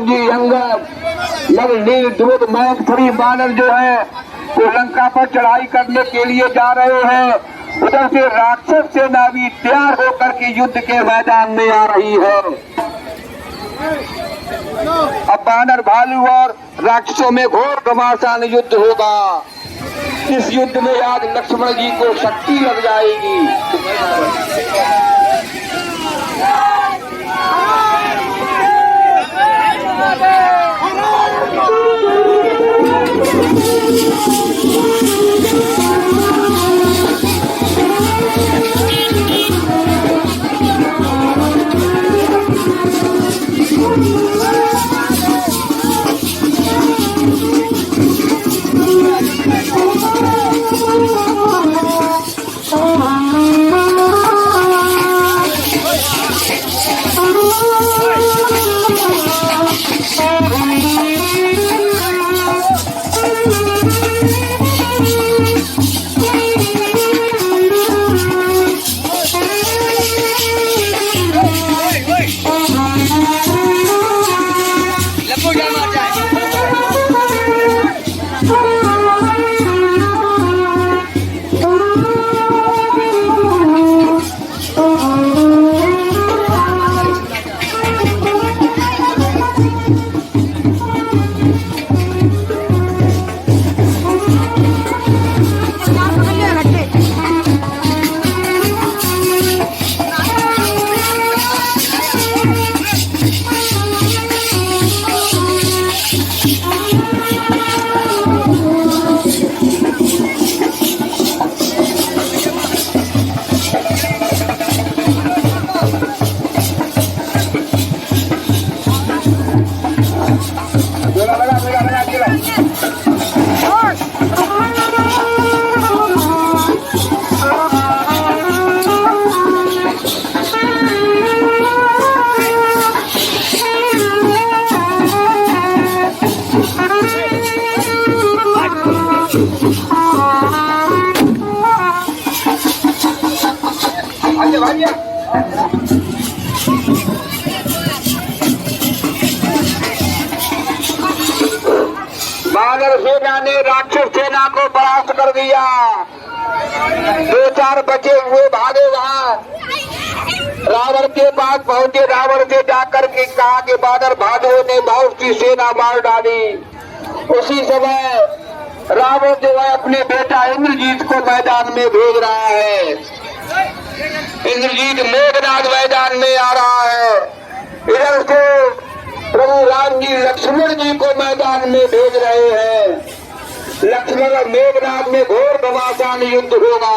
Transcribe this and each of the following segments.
जी अंगद नील ध्रुव मैंथरी बानर जो है वो लंका पर चढ़ाई करने के लिए जा रहे हैं। उधर से राक्षस सेना भी तैयार होकर के युद्ध के मैदान में आ रही है। अब बानर भालू और राक्षसों में घोर घमासान युद्ध होगा। इस युद्ध में आज लक्ष्मण जी को शक्ति लग जाएगी। बानर सेना ने राक्षस सेना को परास्त कर दिया। 2-4 बचे हुए भागे वहां रावण के पास पहुंचे। रावण से जाकर के कहा कि बानर भागो ने बहुत सी सेना मार डाली। उसी समय रावण जो है अपने बेटा इंद्रजीत को मैदान में भेज रहा है। इंद्रजीत मेघनाद मैदान में आ रहा है। इधर से प्रभु राम जी लक्ष्मण जी को मैदान में भेज रहे हैं। लक्ष्मण और मेघनाद में घोर घमासान युद्ध होगा।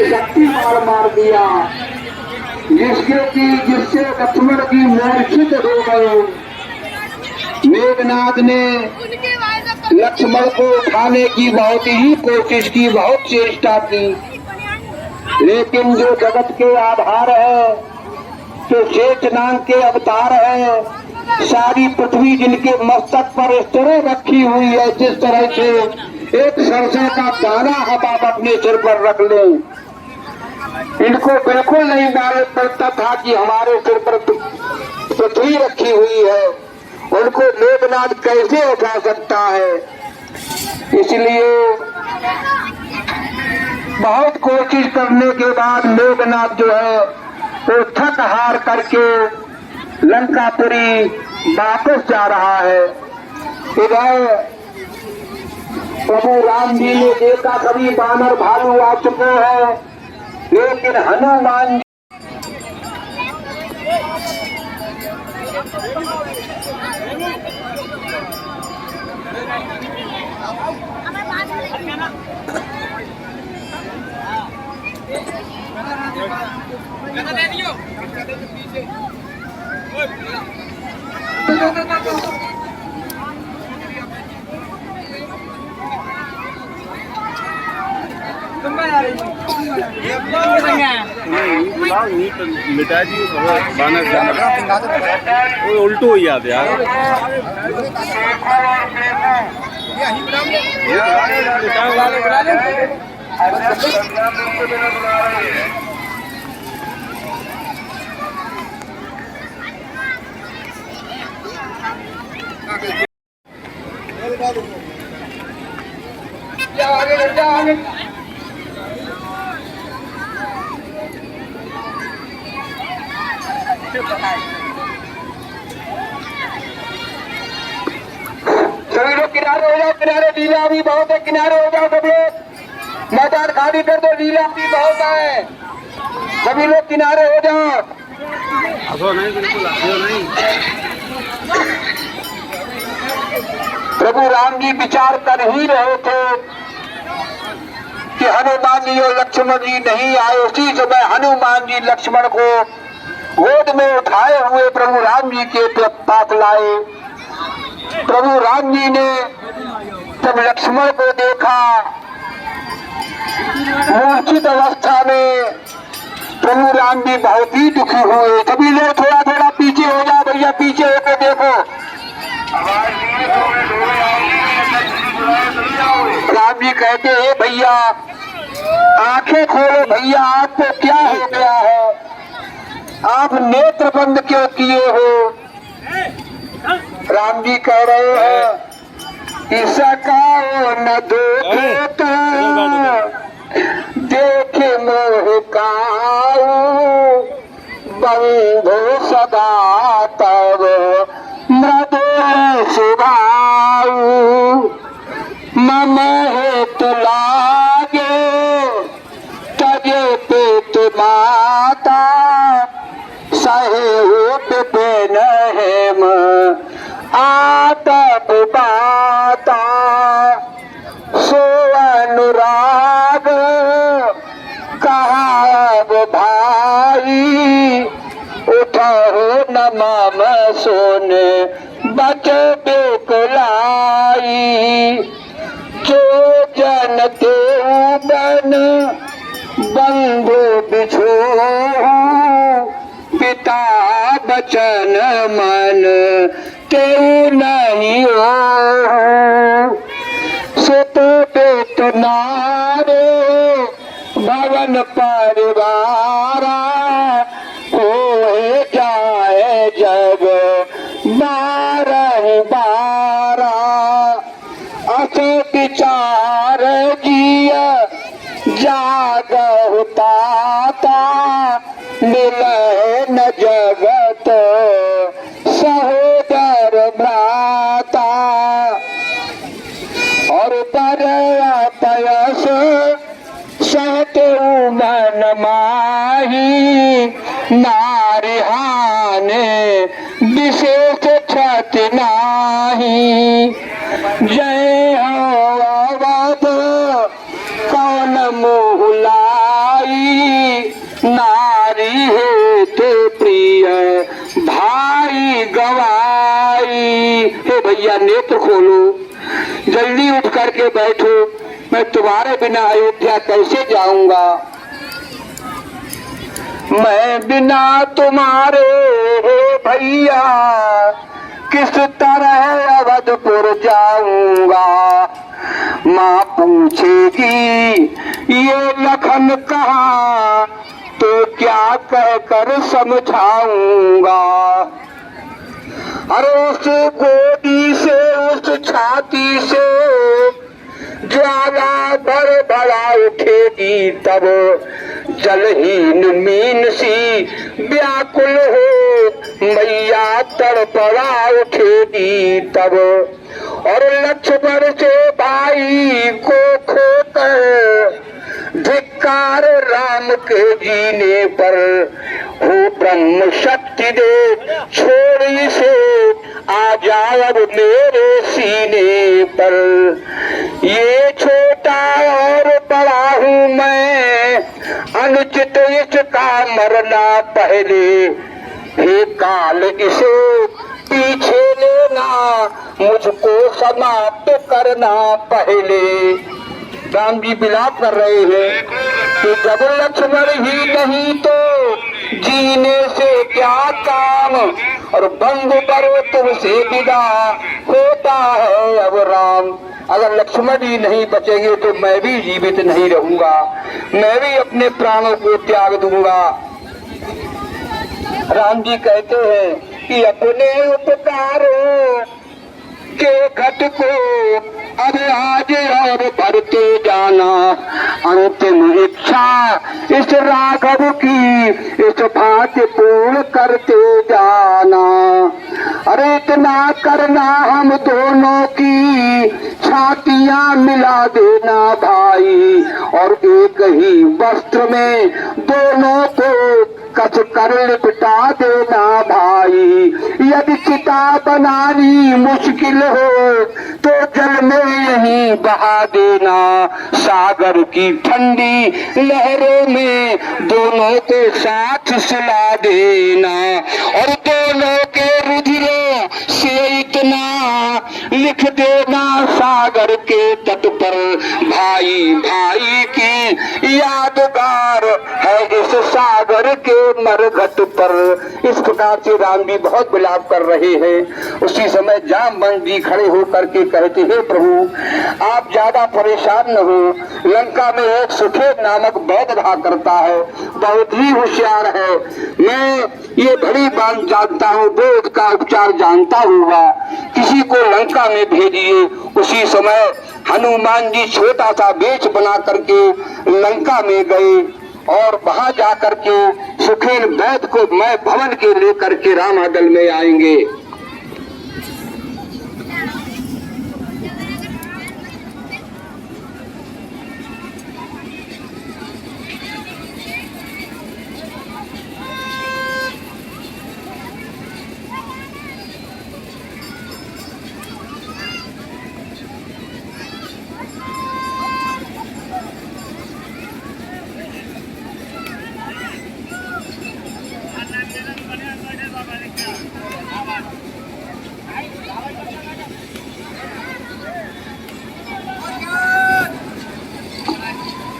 शक्ति मार दिया जिससे लक्ष्मण की मूर्छित हो गए। मेघनाथ ने लक्ष्मण को उठाने की बहुत ही कोशिश की, बहुत चेष्टा की, लेकिन जो जगत के आधार है, जो शेष नाग के अवतार है, सारी पृथ्वी जिनके मस्तक पर इस तरह रखी हुई है जिस तरह से एक सरसों का दाना हम आप अपने सिर पर रख लें, इनको बिल्कुल नहीं मालूम पड़ता था कि हमारे सिर पर पृथ्वी रखी हुई है, उनको मेघनाथ कैसे उठा सकता है। इसलिए बहुत कोशिश करने के बाद मेघनाथ जो है वो थक हार करके लंकापुरी वापस जा रहा है। इधर प्रभु राम जी ने देखा सभी बानर भालू आ चुके हैं, लेकिन हनुमान मिटा दी उल्टू हो जाते यार। किनारे हो जाओ, किनारे लीला भी बहुत है, किनारे हो जाओ सब लोग, मैदान खाली कर दो, लीला भी बहुत है, सभी लोग किनारे हो जाओ। आसो नहीं, बिल्कुल आसो नहीं। प्रभु राम जी विचार कर ही रहे थे कि हनुमान जी और लक्ष्मण जी नहीं आए। उसी समय हनुमान जी लक्ष्मण को गोद में उठाए हुए प्रभु राम जी के पास लाए। प्रभु राम जी ने जब लक्ष्मण को देखा मूर्छित अवस्था में, प्रभु राम जी बहुत ही दुखी हुए। सभी लोग थोड़ा थोड़ा पीछे हो जाओ भैया, पीछे होकर देखो। राम जी कहते हैं भैया आंखें खोलो भैया, आपको क्या हो गया है, आप नेत्र बंद क्यों किए हो। राम जी कह रहे हैं इसका न देखे तो देखे मोह काऊ, बंधु सदा तब मृदु सुभाऊ, मम हेतु लागे तजे पेट माता, सहे पेन हेम आतप बाता, सो अनुराग कहाब भाई, उठो न मम सोन बच बेकुलाई, जो जन तेऊ बन बंधु बिछोहू, पिता बचन मन तेऊ नहीं हो, सुत पेट नारे भवन परिवारा, होए जाए जग बारह बारा, अस विचार जिया जागहु ताता, मिले न जगत सहोदर भ्राता, और पर पयस सहते मन माही, नारिहाने विशेष क्षति नाही, जय हो अवध कौन मोह लाई, नारी हेतु प्रिय भाई गवाई। हे भैया नेत्र खोलो, जल्दी उठ करके बैठो, मैं तुम्हारे बिना अयोध्या कैसे जाऊंगा। मैं बिना तुम्हारे हे भैया किस तरह अवधपुर जाऊंगा। माँ पूछेगी ये लखन कहाँ, तो क्या कहकर समझाऊंगा। अरे उस गोदी से उस छाती से ज्वाला भर भरा उठेगी, तब जलहीन मीन सी व्याकुल हो मैया तड़पड़ा उठेगी तब। और लक्ष्मण से भाई को खोकर धिक्कार राम के जीने पर, हो ब्रह्म शक्ति दे छोड़ इसे आ जाओ अब मेरे सीने पर। ये छोटा और बड़ा हूँ मैं, अनुचित इसका मरना पहले। हे काल इसे पीछे लेना, मुझको समाप्त करना पहले। राम जी विलाप कर रहे हैं कि जब लक्ष्मण ही नहीं तो जीने से क्या काम, और बंधु पर्व तुमसे विदा होता है अब राम। अगर लक्ष्मण जी नहीं बचेंगे तो मैं भी जीवित नहीं रहूंगा, मैं भी अपने प्राणों को त्याग दूंगा। राम जी कहते हैं कि अपने उपकारों के घट को अब आज और भरते जाना, अंतिम इच्छा इस राघव की इस भांति पूर्ण करते जाना। अरे इतना करना हम दोनों की छातियां मिला देना भाई, और एक ही वस्त्र में दोनों को कस कर लिपटा देना भाई। यदि चिता बनानी मुश्किल हो तो जल में यहीं बहा देना, सागर की ठंडी लहरों में दोनों को साथ सुला देना, और दोनों के रुधिरों से इतना लिख देना सागर के तट पर, भाई भाई की यादगार है इस सागर के मरघट पर। इस प्रकार से राम जी बहुत विलाप कर रहे हैं। उसी समय जामवंत जी खड़े होकर के कहते हैं, प्रभु आप ज्यादा परेशान न हो, लंका में एक सुखेद नामक वैद्य रहा करता है, बहुत ही होशियार है, मैं ये बड़ी बात जानता हूँ, वेद का उपचार जानता हुआ किसी को लंका में भेजिए। उसी समय हनुमान जी छोटा सा बेच बना करके लंका में गए, और वहां जाकर के सुखेन वैद्य को मैं भवन के लेकर के रामादल में आएंगे।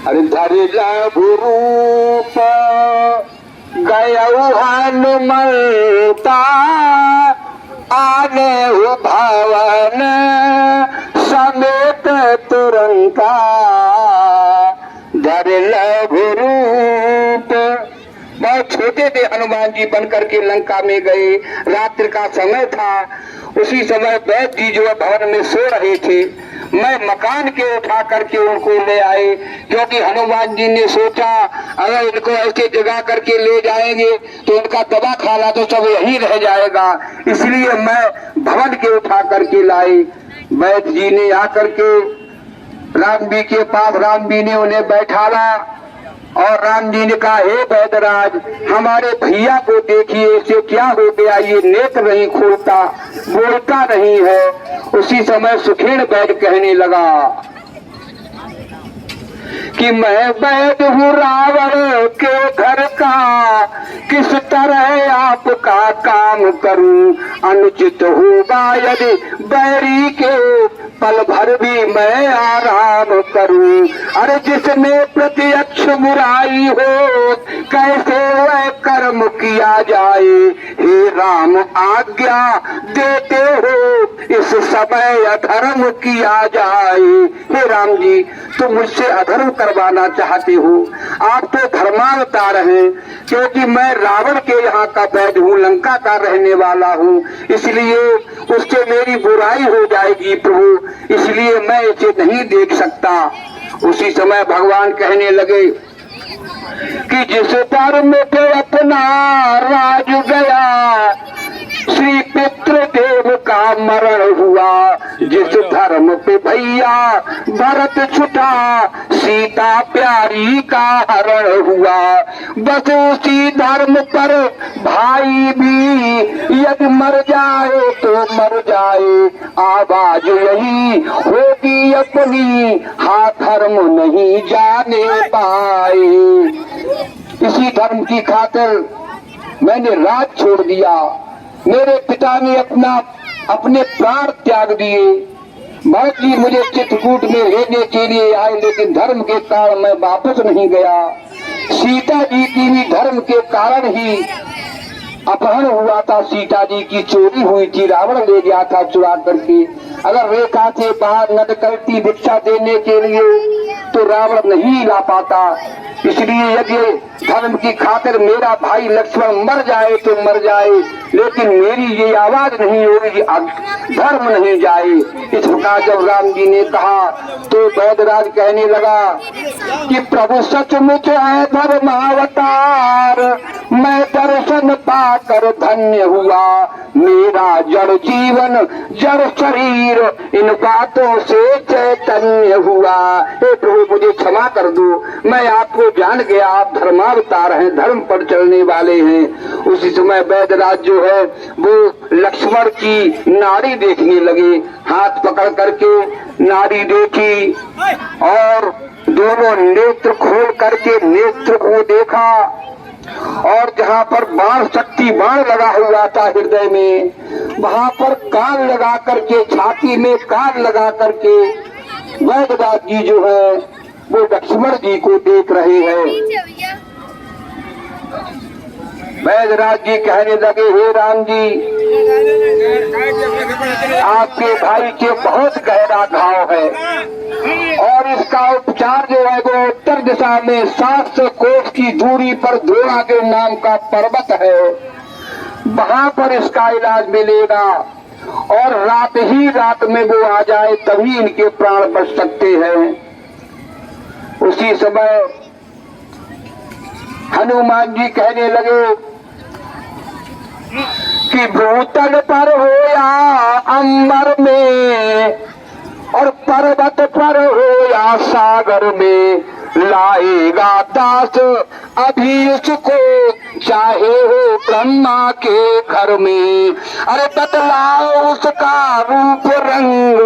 अरे धरिला भूरूप गयऊ हनुमंता, आने भवन समेत तुरंता। धरिला भूरूप, बहुत छोटे थे हनुमान जी बन करके लंका में गए, रात्रि का समय था। उसी समय वैद्य जी जो भवन में सो रहे थे, मैं मकान के उठा करके उनको ले आए, क्योंकि हनुमान जी ने सोचा अगर इनको ऐसे जगा करके ले जाएंगे तो उनका दवा खाना तो सब यहीं रह जाएगा, इसलिए मैं भवन के उठा करके लाए। वैद्य जी ने आकर के राम जी के पास, राम जी ने उन्हें बैठाला और राम जी ने कहा, हे वैद्यराज हमारे भैया को देखिए, इसे क्या हो गया, ये नेत्र नहीं खोलता, बोलता नहीं है। उसी समय सुखेन वैद्य कहने लगा कि मैं वैद्य हूँ रावण के घर का, किस तरह आपका काम करूं, अनुचित होगा यदि बैरी के पल भर भी मैं आराम करूं। अरे जिसमें प्रत्यक्ष बुराई हो कैसे वह कर्म किया जाए, हे राम आज्ञा देते हो इस समय अधर्म किया जाए। हे राम जी तुम मुझसे अधर्म करवाना चाहते हो, आप तो धर्मावतार हैं, क्योंकि मैं रावण के यहाँ का वैद्य हूँ, लंका का रहने वाला हूँ, इसलिए उससे मेरी बुराई हो जाएगी प्रभु, इसलिए मैं इसे नहीं देख सकता। उसी समय भगवान कहने लगे कि जिस धर्म पे अपना राज गया, श्री पितृदेव का मरण हुआ, जिस धर्म पे भैया भरत छुटा, सीता प्यारी का हरण हुआ, बस उसी धर्म पर भाई भी यदि मर जाए तो मर जाए, आवाज यही होगी अपनी, हाँ धर्म नहीं जाने पाए। इसी धर्म की खातिर मैंने राज छोड़ दिया, मेरे पिता ने अपने प्राण त्याग दिए, भरत जी मुझे चित्रकूट में लेने के लिए आए, लेकिन धर्म के कारण मैं वापस नहीं गया। सीता जी की भी धर्म के कारण ही अपहरण हुआ था, सीता जी की चोरी हुई थी, रावण ले गया था चुरा करके। अगर रेखा से बाहर न निकलती भिक्षा देने के लिए तो रावण नहीं ला पाता, इसलिए यदि धर्म की खातिर मेरा भाई लक्ष्मण मर जाए तो मर जाए, लेकिन मेरी ये आवाज नहीं होगी, धर्म नहीं जाए। इस प्रकार जब राम जी ने कहा तो वैद्यराज कहने लगा कि प्रभु सचमुच है धर्मावतार, मैं दर्शन पाकर धन्य हुआ, मेरा जड़ जीवन जड़ शरीर इन बातों से चैतन्य हुआ। हे प्रभु मुझे क्षमा कर दो, मैं आपको जान गया, आप धर्मावतार हैं, धर्म पर चलने वाले हैं। उसी समय वैद्यराज जो है वो लक्ष्मण की नाड़ी देखने लगे, हाथ पकड़ करके नाड़ी देखी और दोनों नेत्र खोल करके नेत्र को देखा, और जहाँ पर बाण शक्ति बाण लगा हुआ था हृदय में, वहाँ पर कान लगा करके, छाती में कान लगा करके वैद्यराज जी जो है वो लक्ष्मण जी को देख रहे हैं। वैद्यराज जी कहने लगे, हे राम जी, आपके भाई के बहुत गहरा घाव है और इसका उपचार जो है वो उत्तर दिशा में 700 कोस की दूरी पर द्रोणागिर नाम का पर्वत है, वहां पर इसका इलाज मिलेगा और रात में वो आ जाए तभी इनके प्राण बच सकते हैं। उसी समय हनुमान जी कहने लगे कि भूतल पर हो या अंबर में और पर्वत पर हो या सागर में, लाएगा दास अभी उसको चाहे हो ब्रह्मा के घर में। अरे बतलाओ उसका रूप रंग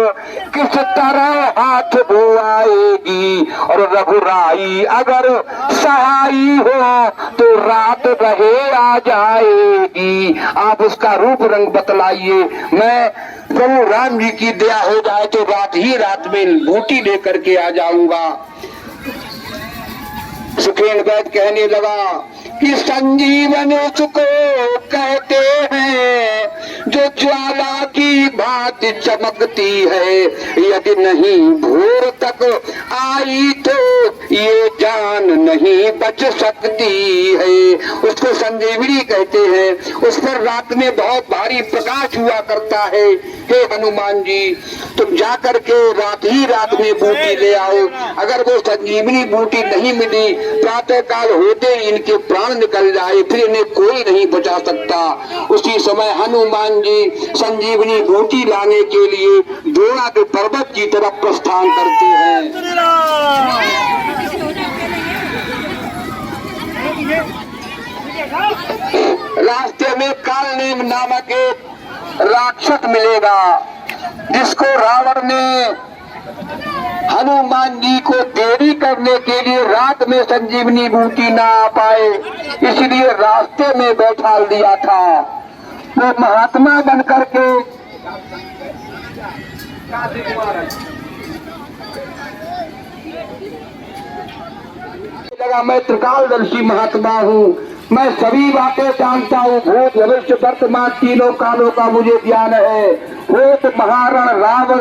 किस तरह हाथ बुआएगी, और रघुराई अगर सहाई हो तो रात रहे आ जाएगी। आप उसका रूप रंग बतलाइए, मैं प्रभु राम जी की दया हो जाए तो रात में बूटी लेकर के आ जाऊंगा। सुखेन वैद्य कहने लगा कि संजीवन उसको कहते हैं जो ज्वाला की भांति चमकती है, यदि नहीं भोर तक आई तो ये जान नहीं बच सकती है। उसको संजीवनी कहते हैं, उस पर रात में बहुत भारी प्रकाश हुआ करता है। हे हनुमान जी, तुम जाकर के रात में बूटी ले आओ। अगर वो संजीवनी बूटी नहीं मिली, प्रातः काल होते इनके प्राण निकल जाए, फिर इन्हें कोई नहीं बचा सकता। उसी समय हनुमान जी संजीवनी बूटी लाने के लिए द्रोणा के पर्वत की तरफ प्रस्थान करते हैं। रास्ते में कालनेम नामक एक राक्षस मिलेगा, जिसको रावण ने हनुमान जी को देरी करने के लिए रात में संजीवनी बूटी ना आ पाए, इसलिए रास्ते में बैठा दिया था। वो महात्मा बन करके लगा, मैं त्रिकालदर्शी महात्मा हूँ, मैं सभी बातें जानता हूँ, भूत भविष्य वर्तमान तीनों कालों का मुझे ज्ञान है। भूत महारण रावण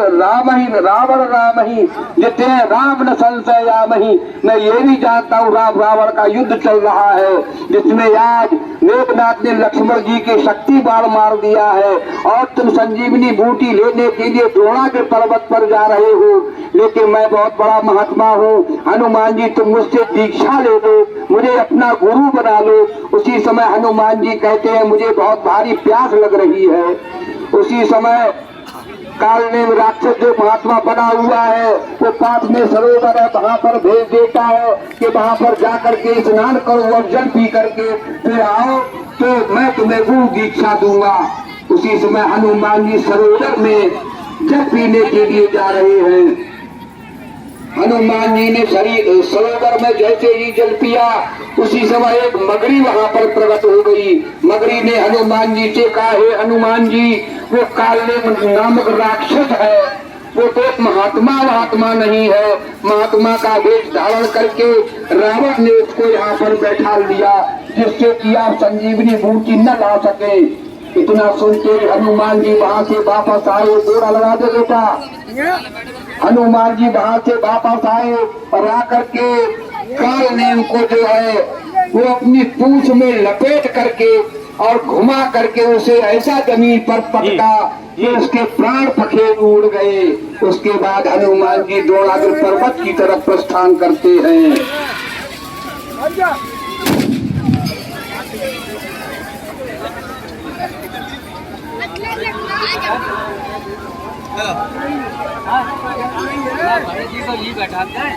राम ही जिते राम न संशय राम ही। मैं ये भी जानता हूँ राम रावण का युद्ध चल रहा है, जिसमें आज मेघनाथ ने लक्ष्मण जी की शक्ति बाण मार दिया है, और तुम संजीवनी बूटी लेने के लिए द्रोणा के पर्वत पर जा रहे हो। लेकिन मैं बहुत बड़ा महात्मा हूँ, हनुमान जी तुम मुझसे दीक्षा ले लो, मुझे अपना गुरु बना लो। उसी समय हनुमान जी कहते हैं मुझे बहुत भारी प्यास लग रही है। उसी समय कालनेम राक्षस जो महात्मा बना हुआ है वो पास में सरोवर है, वहाँ पर भेज देता है कि वहाँ पर जाकर के स्नान करो और जल पी करके फिर आओ तो मैं तुम्हें गुरु दीक्षा दूंगा। उसी समय हनुमान जी सरोवर में जल पीने के लिए जा रहे हैं। हनुमान जी ने सरोवर में जैसे ही जल पिया, उसी समय एक मगरी वहां पर प्रकट हो गई। मगरी ने हनुमान जी से कहा, हे हनुमान जी, वो कालनेम नामक राक्षस है, वो तो एक महात्मा नहीं है। महात्मा का वेश धारण करके रावण ने उसको यहाँ पर बैठा लिया, जिससे कि आप संजीवनी बूटी न ला सके। इतना सुनते हनुमान जी वहां से वापस आए। बोरा लगा दे बेटा। हनुमान जी वहां से वापस आए और आकर के कालनेम को जो है वो अपनी पूंछ में लपेट करके और घुमा करके उसे ऐसा जमीन पर पटका कि उसके प्राण पखेरु उड़ गए। उसके बाद हनुमान जी द्रोणागिर पर्वत की तरफ प्रस्थान करते हैं। जी तो ये बैठा है।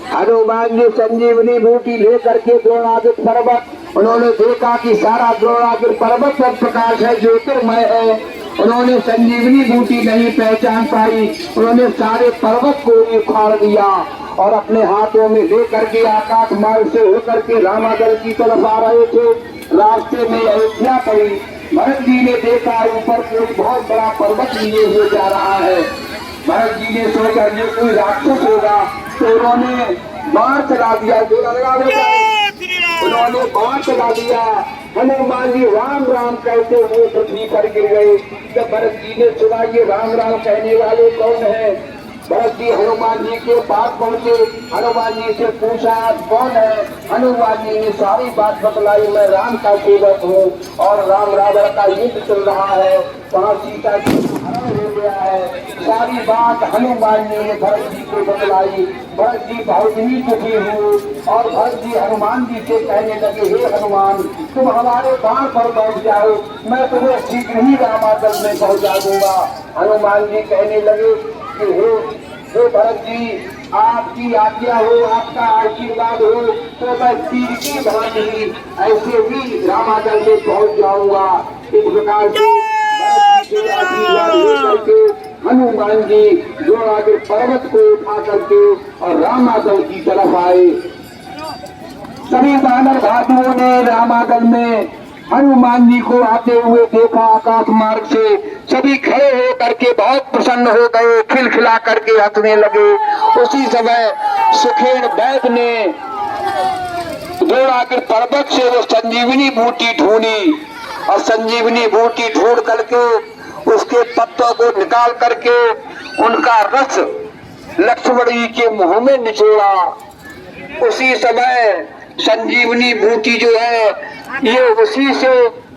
हनुमान जी संजीवनी बूटी लेकर के द्रोणादित्य पर्वत, उन्होंने देखा कि सारा द्रोणादित्य पर्वत सब प्रकाश है, ज्योतिर्मय है। उन्होंने संजीवनी बूटी नहीं पहचान पाई, उन्होंने सारे पर्वत को उखाड़ दिया और अपने हाथों में लेकर के आकाश मार्ग से होकर के रामागढ़ की तरफ आ रहे थे। रास्ते में अयोध्या पड़ी। भरत जी ने देखा ऊपर कोई बहुत बड़ा पर्वत लिए हुए जा रहा है। भरत जी ने सोचा ये कोई राक्षस होगा, तो उन्होंने बाण चला दिया। उन्होंने बाण चला दिया। हनुमान जी राम राम कहते हुए पृथ्वी पर गिर गए। जब भरत जी ने सुना ये राम राम कहने वाले कौन है, भरत जी हनुमान जी के पास पहुंचे। हनुमान जी से पूछा आप कौन है। हनुमान जी ने सारी बात बतलाई, मैं राम का सेवक हूँ और राम रावण का युद्ध चल रहा है, वहाँ सीता जी हरण हो गया है। सारी बात हनुमान जी ने भरत जी को बतलाई। भरत जी बहुत ही दुखी हुए और भरत जी हनुमान जी से कहने लगे, हे हनुमान तुम हमारे बाण पर बैठ जाओ, मैं तुम्हें शीघ्र ही रामागढ़ में पहुँचा दूंगा। हनुमान जी कहने लगे कि हे भरत जी आपकी आज्ञा हो, आपका आशीर्वाद हो तो मैं तीर की भांति ऐसे ही रामागढ़ में पहुंच जाऊंगा। इस प्रकार से भरत जी से आशीर्वाद लेकर के हनुमान जी द्रोणादित्य पर्वत को उठा करके और रामागढ़ की तरफ आए। सभी वानर भाइयों ने रामागढ़ में हनुमान जी को आते हुए देखा आकाश मार्ग से। सभी खड़े हो करके बहुत प्रसन्न हो गए, खिलखिला करके हंसने लगे। उसी समय सुखेन वैद्य ने द्रोणादित्य पर्वत से वो संजीवनी बूटी ढूंढी और संजीवनी बूटी ढूंढ करके उसके पत्तों को निकाल करके उनका रस लक्ष्मण जी के मुंह में निचोड़ा। उसी समय संजीवनी बूटी जो है ये उसी से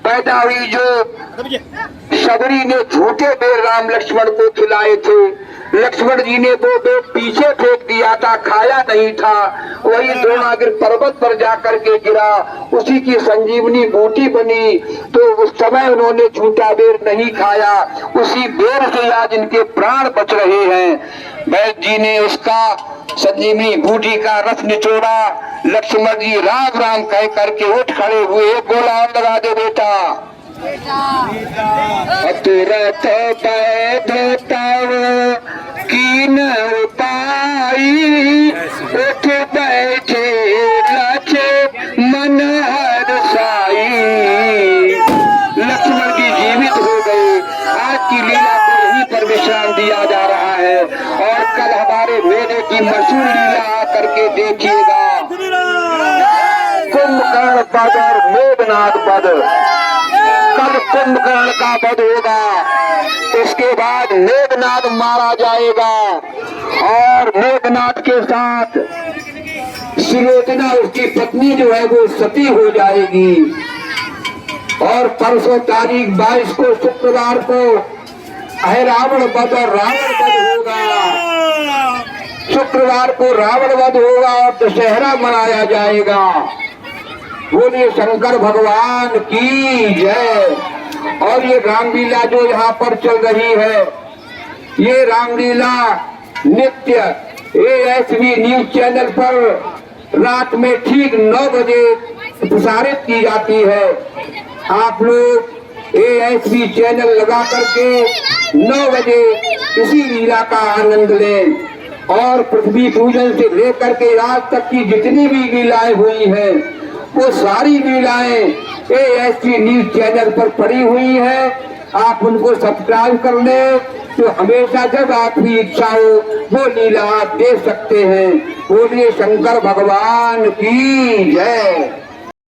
पैदा हुई जो शबरी ने झूठे बेर राम लक्ष्मण को खिलाए थे। लक्ष्मण जी ने वो बेर पीछे फेंक दिया था, खाया नहीं था, वही द्रोणागिर पर्वत पर जाकर के गिरा, उसी की संजीवनी बूटी बनी। तो उस समय उन्होंने झूठा बेर नहीं खाया, उसी बेर से आज इनके प्राण बच रहे हैं। वैद्य जी ने उसका संजीवनी बूटी का रस निचोड़ा। लक्ष्मण जी राम राम कह करके उठ खड़े हुए। गोला लगा दे बेटा। तुरंत बैठताव कीन उपाई, उठ बैठे लक्ष्मण हर्षाई। लक्ष्मण जी जीवित हो गए। आज की लीला को यहीं पर विश्राम दिया जा रहा है और कल हमारे मेले की मशहूर लीला करके देखिएगा। कुंभकर्ण पद और मेघनाथ पद। कल कुंभकर्ण का वध होगा, उसके बाद मेघनाथ मारा जाएगा और मेघनाथ के साथ सुलोचना उसकी पत्नी जो है वो सती हो जाएगी। और परसों तारीख 22 को शुक्रवार को रावण वध और रावण वध होगा। शुक्रवार को रावण वध होगा और दशहरा मनाया जाएगा। बोलिए शंकर भगवान की जय। और ये रामलीला जो यहाँ पर चल रही है, ये रामलीला नित्य ASV न्यूज चैनल पर रात में ठीक 9 बजे प्रसारित की जाती है। आप लोग ASV चैनल लगा करके 9 बजे इसी लीला का आनंद लें। और पृथ्वी पूजन से लेकर के आज तक की जितनी भी लीलाएं हुई हैं, वो सारी लीलाएं ASV न्यूज चैनल पर पड़ी हुई है। आप उनको सब्सक्राइब कर लें तो हमेशा जब आपकी इच्छा हो वो लीला आप देख सकते हैं। बोलिए शंकर भगवान की जय।